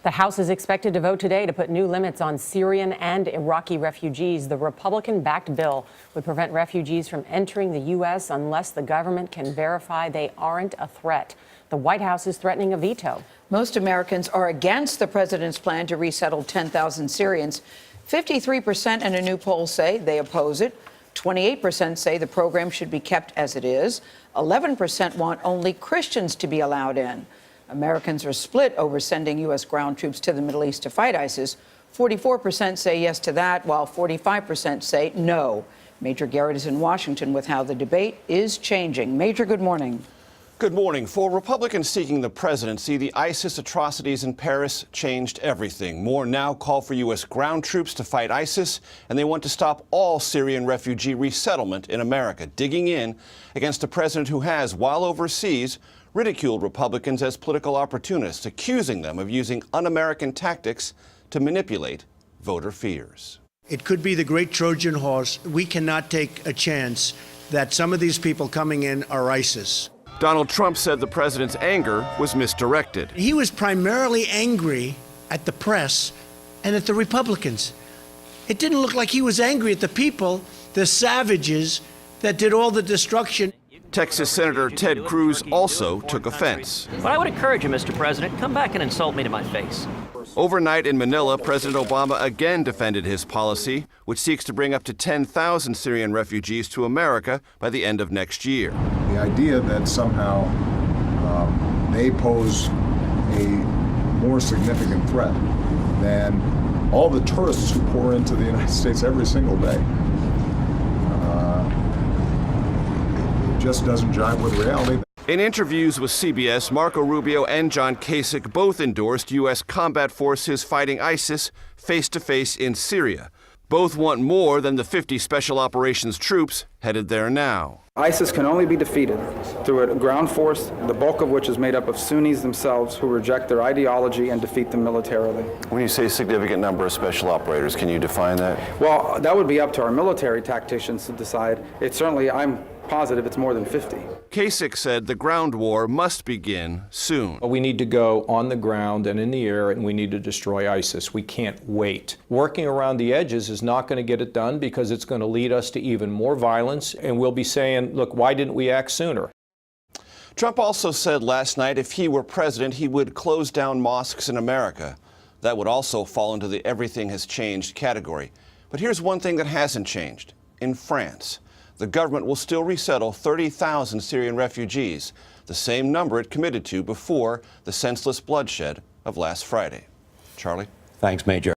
The House is expected to vote today to put new limits on Syrian and Iraqi refugees. The Republican-backed bill would prevent refugees from entering the U.S. unless the government can verify they aren't a threat. The White House is threatening a veto. Most Americans are against the president's plan to resettle 10,000 Syrians. 53% in a new poll say they oppose it. 28% say the program should be kept as it is. 11% want only Christians to be allowed in. Americans are split over sending U.S. ground troops to the Middle East to fight ISIS. 44% say yes to that, while 45% say no. Major Garrett is in Washington with how the debate is changing. Major, good morning. Good morning. For Republicans seeking the presidency, the ISIS atrocities in Paris changed everything. More now call for U.S. ground troops to fight ISIS, and they want to stop all Syrian refugee resettlement in America, digging in against a president who has, while overseas, ridiculed Republicans as political opportunists, accusing them of using un-American tactics to manipulate voter fears. It could be the great Trojan horse. We cannot take a chance that some of these people coming in are ISIS. Donald Trump said the president's anger was misdirected. He was primarily angry at the press and at the Republicans. It didn't look like he was angry at the people, the savages that did all the destruction. Texas Senator Ted Cruz also took offense. But I would encourage you, Mr. President, come back and insult me to my face. Overnight in Manila, President Obama again defended his policy, which seeks to bring up to 10,000 Syrian refugees to America by the end of next year. The idea that somehow they pose a more significant threat than all the tourists who pour into the United States every single day just doesn't jive with reality. In interviews with CBS, Marco Rubio and John Kasich both endorsed U.S. combat forces fighting ISIS face-to-face in Syria. Both want more than the 50 special operations troops headed there now. ISIS can only be defeated through a ground force, the bulk of which is made up of Sunnis themselves who reject their ideology and defeat them militarily. When you say significant number of special operators, can you define that? Well, that would be up to our military tacticians to decide. It's certainly, I'm positive it's more than 50. Kasich said the ground war must begin soon. We need to go on the ground and in the air, and we need to destroy ISIS. We can't wait. Working around the edges is not going to get it done because it's going to lead us to even more violence, and we'll be saying, look, why didn't we act sooner? Trump also said last night if he were president, he would close down mosques in America. That would also fall into the everything has changed category. But here's one thing that hasn't changed. In France, the government will still resettle 30,000 Syrian refugees, the same number it committed to before the senseless bloodshed of last Friday. Charlie? Thanks, Major.